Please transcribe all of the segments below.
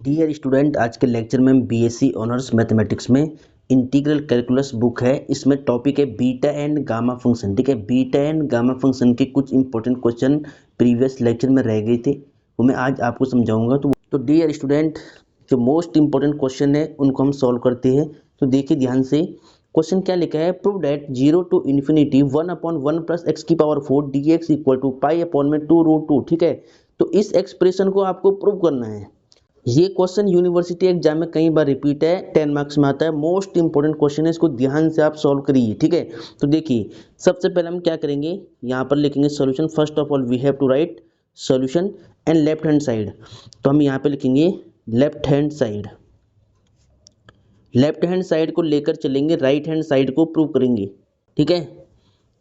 Dear student, आज के lecture में हम बीएससी ऑनर्स मैथमेटिक्स में इंटीग्रल कैलकुलस बुक है। इसमें टॉपिक है बीटा एंड गामा फंक्शन। ठीक है, बीटा एंड गामा फंक्शन के कुछ इंपॉर्टेंट क्वेश्चन प्रीवियस लेक्चर में रह गए थे, वो मैं आज आपको समझाऊंगा। तो डियर स्टूडेंट, जो मोस्ट इंपॉर्टेंट क्वेश्चन है उनको हम सॉल्व करते हैं। तो देखिए ध्यान से, क्वेश्चन क्या लिखा है, prove that 0 to infinity 1/1 plus x की power 4 d x equal to pi upon में 2√2। ठीक है, तो इस एक्सप्रेशन को आपको प्रूव करना है। ये क्वेश्चन यूनिवर्सिटी एग्जाम में कई बार रिपीट है, 10 मार्क्स में आता है। मोस्ट इंपॉर्टेंट क्वेश्चन है, इसको ध्यान से आप सॉल्व करिए। ठीक है, तो देखिए सबसे पहले हम क्या करेंगे, यहाँ पर लिखेंगे solution. First of all we have to write solution and left hand side. तो हम यहाँ पे लिखेंगे left hand side. Left hand side को लेकर चलेंगे, राइट हैंड साइड को प्रूव करेंगे। ठीक है,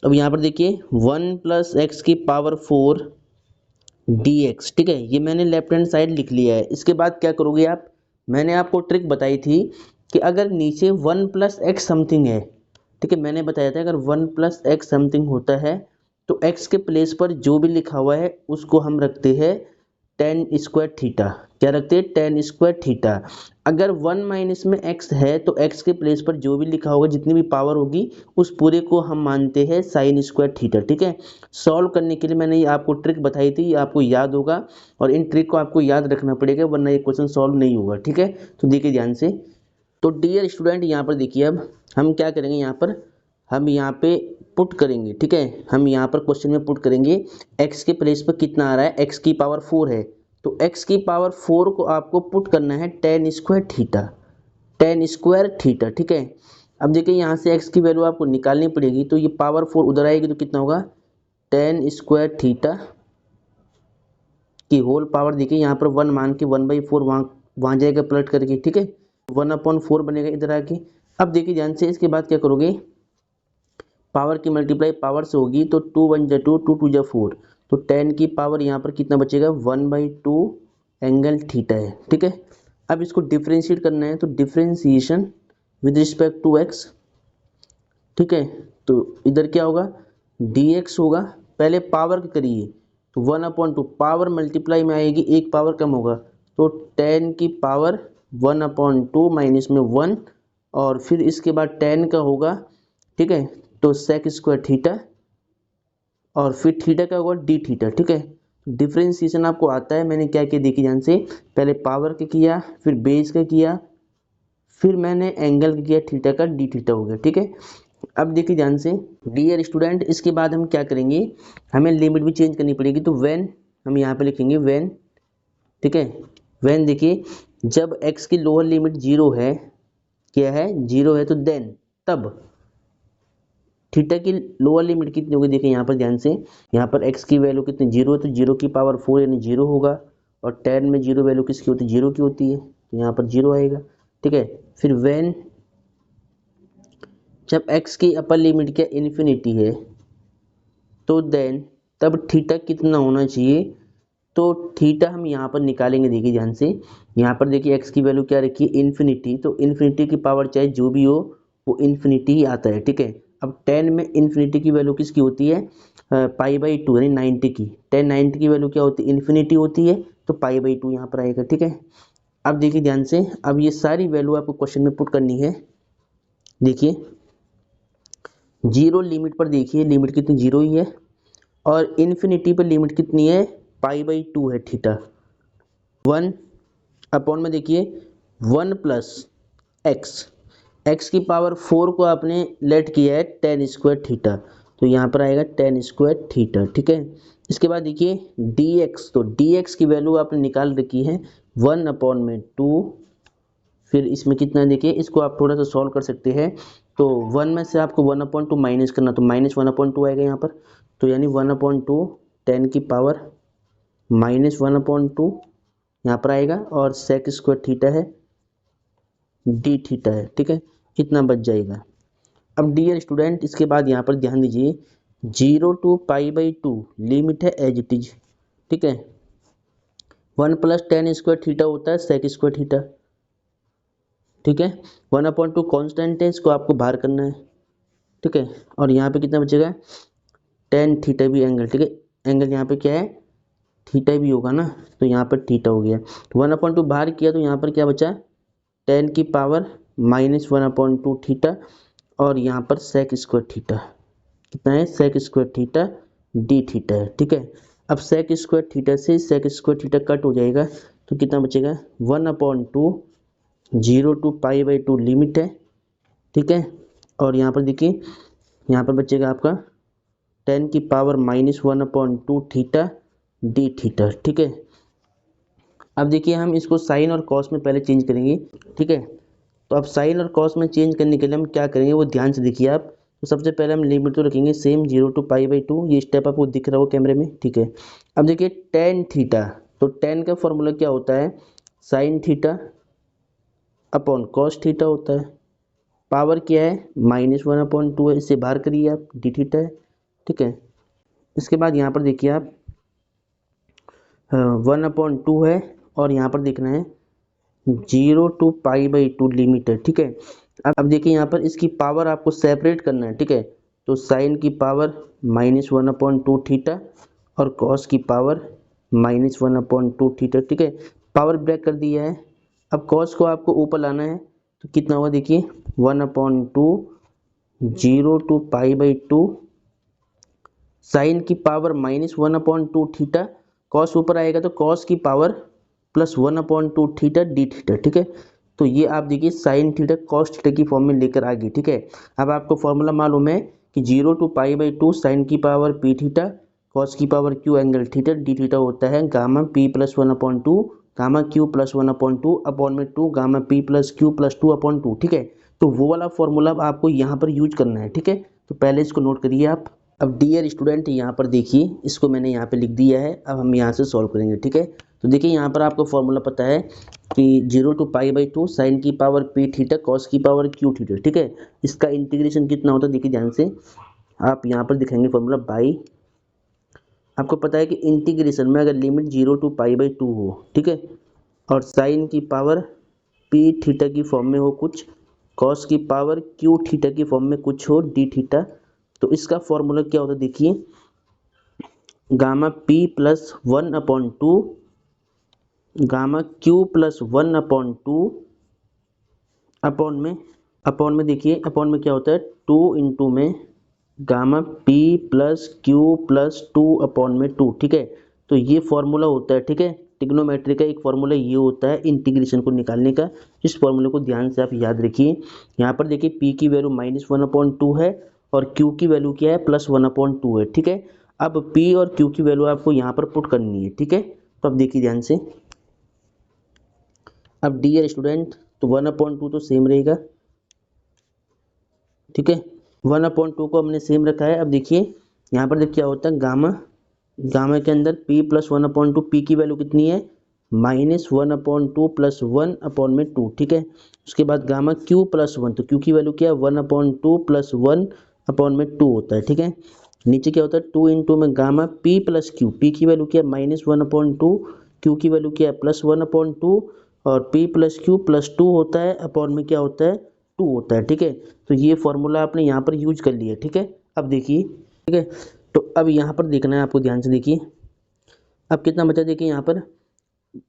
अब यहाँ पर देखिए 1 प्लस एक्स की पावर 4 dx। ठीक है, ये मैंने लेफ्ट हैंड साइड लिख लिया है। इसके बाद क्या करोगे आप, मैंने आपको ट्रिक बताई थी कि अगर नीचे 1 प्लस एक्स समथिंग है, ठीक है, मैंने बताया था अगर 1 प्लस एक्स समथिंग होता है तो x के प्लेस पर जो भी लिखा हुआ है उसको हम रखते हैं टेन स्क्वायर थीटा। क्या रखते हैं, टेन स्क्वायर थीटा। अगर 1 माइनस में x है तो x के प्लेस पर जो भी लिखा होगा, जितनी भी पावर होगी, उस पूरे को हम मानते हैं साइन स्क्वायर थीटा। ठीक है, सॉल्व करने के लिए मैंने ये आपको ट्रिक बताई थी, ये आपको याद होगा और इन ट्रिक को आपको याद रखना पड़ेगा, वरना ये क्वेश्चन सॉल्व नहीं होगा। ठीक है, तो देखिए ध्यान से। तो डियर स्टूडेंट, यहाँ पर देखिए अब हम क्या करेंगे, यहाँ पर हम यहाँ पे पुट करेंगे। ठीक है, हम यहाँ पर क्वेश्चन में पुट करेंगे x के प्लेस पर कितना आ रहा है, x की पावर 4 है, तो x की पावर 4 को आपको पुट करना है ten square theta, ten square theta. ठीक है, अब देखिए यहाँ से x की वैल्यू आपको निकालनी पड़ेगी, तो ये पावर 4 उधर आएगी तो कितना होगा, टेन स्क्वायर थीटा की होल पावर। देखिए यहाँ पर 1 मान के 1/4 वहाँ जाएगा पलट करके। ठीक है, 1/4 बनेगा इधर आके। अब देखिए ध्यान से, इसके बाद क्या करोगे, पावर की मल्टीप्लाई पावर से होगी, तो 2 1 जा 2, 2 2 जा 4, तो 10 की पावर यहाँ पर कितना बचेगा, 1/2 एंगल थीटा है। ठीक है, अब इसको डिफ्रेंशिएट करना है, तो differentiation with respect to x. ठीक है, तो इधर क्या होगा, dx होगा। पहले पावर करिए, तो 1/2 पावर मल्टीप्लाई में आएगी, एक पावर कम होगा, तो 10 की पावर 1/2 माइनस में 1, और फिर इसके बाद 10 का होगा। ठीक है, तो सेक स्क्वायर थीटा, और फिर थीटा का होगा डी थीटा। ठीक है, डिफ्रेंशिएशन आपको आता है, मैंने क्या किया देखिए ध्यान से, पहले पावर का किया, फिर बेस का किया, फिर मैंने एंगल का किया, थीटा का डी थीटा हो गया। ठीक है, अब देखिए ध्यान से डियर स्टूडेंट, इसके बाद हम क्या करेंगे, हमें लिमिट भी चेंज करनी पड़ेगी। तो व्हेन हम यहाँ पे लिखेंगे व्हेन। ठीक है, व्हेन देखिए जब x की लोअर लिमिट 0 है, क्या है 0 है, तो देन तब थीटा की लोअर लिमिट कितनी होगी, देखिए यहाँ पर ध्यान से, यहाँ पर x की वैल्यू कितनी 0 है, तो 0 की पावर 4 यानी 0 होगा, और 10 में 0 वैल्यू किसकी होती है, 0 की होती है, तो यहाँ पर 0 आएगा। ठीक है, फिर व्हेन जब x की अपर लिमिट क्या इन्फिनिटी है, तो देन तब थीटा कितना होना चाहिए, तो थीटा हम यहाँ पर निकालेंगे। देखिए ध्यान से, यहाँ पर देखिए x की वैल्यू क्या रखी है, इन्फिनिटी, तो इन्फिनिटी की पावर चाहे जो भी हो वो इन्फिनिटी ही आता है। ठीक है, अब 10 में इन्फिनिटी की वैल्यू किसकी होती है, π/2 यानी 90 की। 10 90 की वैल्यू क्या होती है, इन्फिनिटी होती है, तो π/2 यहाँ पर आएगा। ठीक है, अब देखिए ध्यान से, अब ये सारी वैल्यू आपको क्वेश्चन में पुट करनी है। देखिए 0 लिमिट पर, देखिए लिमिट कितनी 0 ही है, और इन्फिनिटी पर लिमिट कितनी है, π/2 है थीटा। 1/, में देखिए 1 प्लस एक्स की पावर 4 को आपने लेट किया है टेन स्क्वायर थीटा, तो यहाँ पर आएगा टेन स्क्वायर थीटा। ठीक है, इसके बाद देखिए dx, तो dx की वैल्यू आपने निकाल रखी है 1/2, फिर इसमें कितना देखिए, इसको आप थोड़ा सा सॉल्व कर सकते हैं। तो 1 में से आपको 1/2 माइनस करना, तो -1/2 आएगा यहाँ पर, तो यानी 1/2 10 की पावर -1/2 यहाँ पर आएगा, और सेक स्क्वायर थीटा है, डी थीटा है। ठीक है, इतना बच जाएगा। अब डियर स्टूडेंट, इसके बाद यहाँ पर ध्यान दीजिए, 0 टू π/2 लिमिट है एज इट इज। ठीक है, 1 प्लस टेन स्क्वायर थीटा होता है सेक स्क्वायर थीटा। ठीक है, 1/2 कॉन्स्टेंट है, इसको आपको बाहर करना है। ठीक है, और यहाँ पे कितना बचेगा, टेन थीटा भी एंगल। ठीक है, एंगल यहाँ पे क्या है, थीटा भी होगा ना, तो यहाँ पर थीटा हो गया। 1/2 बाहर किया तो यहाँ पर क्या बचा, 10 की पावर -1/2 थीटा, और यहाँ पर सेक स्क्वायर थीटा कितना है, sec square theta d theta है। ठीक है, अब सेक स्क्वायर थीटा से सेक स्क्वायर थीटा कट हो जाएगा तो कितना बचेगा, 1/2 0 to π/2 लिमिट है। ठीक है, और यहाँ पर देखिए, यहाँ पर बचेगा आपका 10 की पावर -1/2 थीटा डी थीटा। ठीक है, अब देखिए हम इसको साइन और कॉस में पहले चेंज करेंगे। ठीक है, तो अब साइन और कॉस में चेंज करने के लिए हम क्या करेंगे वो ध्यान से देखिए आप। तो सबसे पहले हम लिमिट तो रखेंगे सेम 0 to π/2, ये स्टेप आपको दिख रहा हो कैमरे में। ठीक है, अब देखिए टेन थीटा, तो टेन का फॉर्मूला क्या होता है, sine theta upon cos theta होता है। पावर क्या है, -1/2 है, इससे बाहर करिए आप, डी थीटा है। ठीक है, इसके बाद यहाँ पर देखिए आप 1/2 है, और यहाँ पर देखना है 0 to π/2 लिमिट है। ठीक है, अब देखिए यहाँ पर इसकी पावर आपको सेपरेट करना है। ठीक है, तो साइन की पावर -1/2 थीटा और कॉस की पावर -1/2 थीटा। ठीक है, पावर ब्रेक कर दिया है। अब कॉस को आपको ऊपर लाना है, तो कितना होगा देखिए, 1/2 0 to π/2 साइन की पावर -1/2 थीटा, कॉस ऊपर आएगा तो कॉस की पावर +1/2 थीटा डी थीटा। ठीक है, तो ये आप देखिए साइन थीटा कॉस थीटा की फॉर्म में लेकर आ गई। ठीक है, अब आपको फॉर्मूला मालूम है कि 0 to π/2 साइन की पावर पी थीटा, कॉस की power Q angle theta, d theta होता है gamma P +1/2 gamma Q +1/2 upon में 2 गामा पी प्लस क्यू +2/2। ठीक है, तो वो वाला फॉर्मूला आपको यहाँ पर यूज करना है। ठीक है, तो पहले इसको नोट करिए आप। अब डियर स्टूडेंट यहाँ पर देखिए, इसको मैंने यहाँ पे लिख दिया है, अब हम यहाँ से सॉल्व करेंगे। ठीक है, तो देखिए यहाँ पर आपको फॉर्मूला पता है कि 0 to π/2 साइन की पावर पी थीटा कॉस की पावर क्यू थीटा। ठीक है, इसका इंटीग्रेशन कितना होता है, देखिए ध्यान से आप यहाँ पर दिखाएंगे फॉर्मूला बाई, आपको पता है कि इंटीग्रेशन में अगर लिमिट 0 to π/2 हो, ठीक है, और साइन की पावर पी थीटा की फॉर्म में हो कुछ, कॉस की पावर क्यू थीटा की फॉर्म में कुछ हो, डी थीटा, तो इसका फॉर्मूला क्या होता है देखिए, gamma P +1/2 gamma Q +1/2 upon में देखिए, अपॉन में क्या होता है 2 इंटू में गामा पी प्लस क्यू +2/2। ठीक है, तो ये फॉर्मूला होता है। ठीक है, ट्रिग्नोमेट्री का एक फॉर्मूला ये होता है इंटीग्रेशन को निकालने का। इस फॉर्मूले को ध्यान से आप याद रखिए। यहाँ पर देखिए पी की वैल्यू -1/2 है और क्यू की वैल्यू क्या है, +1/2 है। ठीक है, अब पी और क्यू की वैल्यू आपको यहाँ पर पुट करनी है। ठीक है, तो अब देखिए ध्यान से, अब डियर स्टूडेंट, तो 1/2 तो सेम रहेगा। ठीक है, 1/2 को हमने सेम रखा है। अब देखिए यहाँ पर देखिए क्या होता है, गामा के अंदर p +1/2, p की वैल्यू कितनी है, -1/2 + 1/2। ठीक है, उसके बाद गामा q +1, तो q की वैल्यू क्या है, 1/2 + 1/2 होता है। ठीक है, नीचे क्या होता है 2 इंटू में gamma p plus Q, p की वैल्यू क्या है -1/2, q की वैल्यू क्या है +1/2, और p प्लस क्यू +2 होता है, अपॉन में क्या होता है 2 होता है। ठीक है, तो ये फॉर्मूला आपने यहाँ पर यूज कर लिया। ठीक है, अब देखिए, ठीक है, तो अब यहाँ पर देखना है आपको, ध्यान से देखिए, अब कितना बचा, देखिए यहाँ पर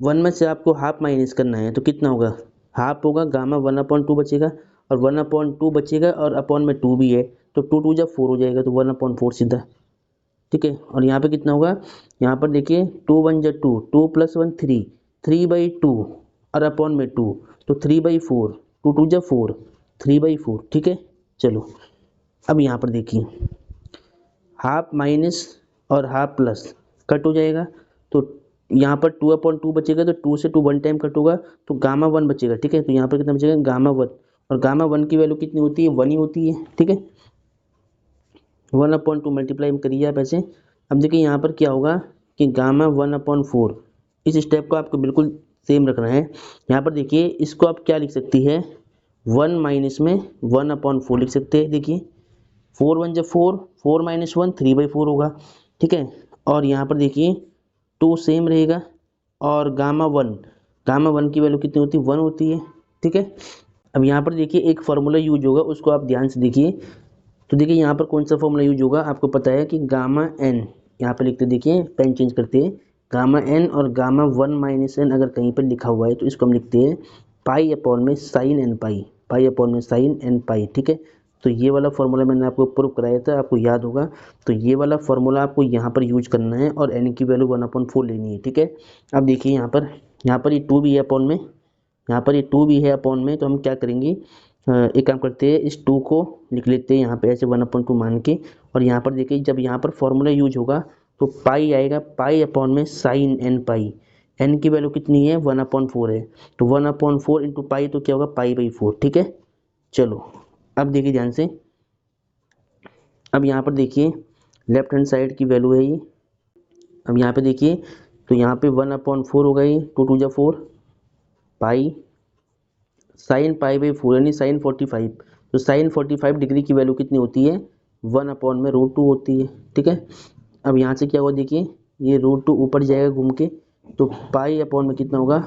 1 में से आपको हाफ माइनस करना है, तो कितना होगा, हाफ होगा, गामा 1/2 बचेगा, और 1/2 बचेगा, और अपॉन में 2 भी है, तो 2 2 जब 4 हो जाएगा, तो 1/4 सीधा। ठीक है, और यहाँ पे कितना होगा, यहाँ पर देखिए 2 1 जा 2, 2 + 1 3, 3/2 और अपॉन में 2, तो 3/4, 2 2 जा 4, 3/4। ठीक है, चलो अब यहाँ पर देखिए हाफ माइनस और हाफ प्लस कट हो जाएगा, तो यहाँ पर 2/2 बचेगा, तो 2 से 2 1 टाइम कट होगा, तो गामा 1 बचेगा। ठीक है, तो यहाँ पर कितना बचेगा, गामा 1, और गामा 1 की वैल्यू कितनी होती है, 1 ही होती है। ठीक है, 1/2 मल्टीप्लाई करिए आप ऐसे। अब देखिए यहाँ पर क्या होगा कि गामा 1/4, इस स्टेप को आपको बिल्कुल सेम रखना है। यहाँ पर देखिए इसको आप क्या लिख सकती है, 1 माइनस में 1/4 लिख सकते हैं। देखिए 4 1 जा 4, 4 - 1 3/4 होगा। ठीक है, और यहाँ पर देखिए 2 सेम रहेगा, और गामा 1 की वैल्यू कितनी होती है, 1 होती है। ठीक है, अब यहाँ पर देखिए एक फार्मूला यूज होगा, उसको आप ध्यान से देखिए। तो देखिए यहाँ पर कौन सा फॉर्मूला यूज होगा, आपको पता है कि गामा n, यहाँ पर लिखते देखिए, पेन चेंज करते हैं, गामा एन और गामा 1 माइनस एन अगर कहीं पर लिखा हुआ है तो इसको हम लिखते हैं पाई अपॉन में साइन एन पाई, पाई अपॉन में साइन एन पाई, ठीक है। तो ये वाला फॉर्मूला मैंने आपको प्रूव कराया था, आपको याद होगा। तो ये वाला फॉर्मूला आपको यहाँ पर यूज करना है और एन की वैल्यू 1/4 लेनी है, ठीक है। अब देखिए यहाँ पर ये 2 भी है अपॉन में, यहाँ पर ये 2 भी है अपॉन में, तो हम क्या करेंगे, एक काम करते हैं, इस 2 को लिख लेते हैं यहाँ पे ऐसे 1/2 मान के। और यहाँ पर देखिए जब यहाँ पर फॉर्मूला यूज होगा तो पाई आएगा, पाई अपॉन में साइन एन पाई। एन की वैल्यू कितनी है, 1/4 है, तो 1/4 इंटू पाई तो क्या होगा, पाई/4, ठीक है। चलो अब देखिए ध्यान से, अब यहाँ पर देखिए लेफ्ट हैंड साइड की वैल्यू है ये। अब यहाँ पे देखिए तो यहाँ पे 1/4 होगा, ये 2 2 जा 4 पाई साइन पाई/4 यानी साइन 45। तो साइन 45 डिग्री की वैल्यू कितनी होती है, 1/√2 होती है, ठीक है। अब यहाँ से क्या होगा देखिए, ये √2 ऊपर जाएगा घूम के, तो पाई अपॉन में कितना होगा,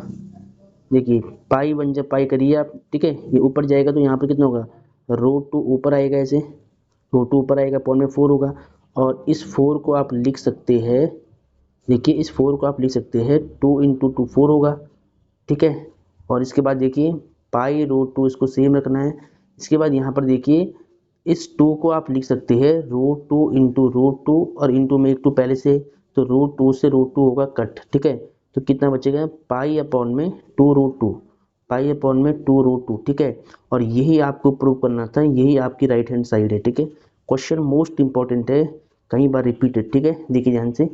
देखिए पाई 1 जब पाई करिए आप, ठीक है, ये ऊपर जाएगा तो यहाँ पर कितना होगा, √2 ऊपर आएगा, ऐसे √2 ऊपर आएगा, अपॉन में 4 होगा। और इस 4 को आप लिख सकते हैं, देखिए इस 4 को आप लिख सकते हैं 2 इंटू 2 4 होगा, ठीक है। और इसके बाद देखिए पाई/2 इसको सेम रखना है। इसके बाद यहाँ पर देखिए इस 2 को आप लिख सकते हैं √2 इंटू √2 और इंटू में एक 2 पहले से, तो √2 से √2 होगा कट, ठीक है। तो कितना बचेगा, पाई अपॉन में 2√2, पाई अपॉन में 2√2, ठीक है। और यही आपको प्रूव करना था, यही आपकी राइट हैंड साइड है, ठीक है। क्वेश्चन मोस्ट इंपॉर्टेंट है, कई बार रिपीटेड, ठीक है। देखिए ध्यान से,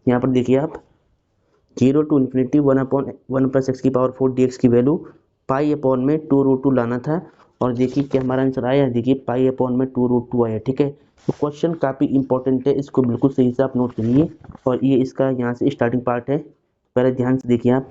यहाँ पर देखिए आप 0 टू इन्फिनिटी 1/1 प्लस एक्स की पावर 4 dx की वैल्यू पाई अपॉन में 2√2 लाना था। और देखिए क्या हमारा आंसर आया, देखिए पाई अपॉन में 2√2 आया, ठीक है। तो क्वेश्चन काफ़ी इंपॉर्टेंट है, इसको बिल्कुल सही से आप नोट करिए। और ये इसका यहाँ से स्टार्टिंग पार्ट है, पहले ध्यान से देखिए आप।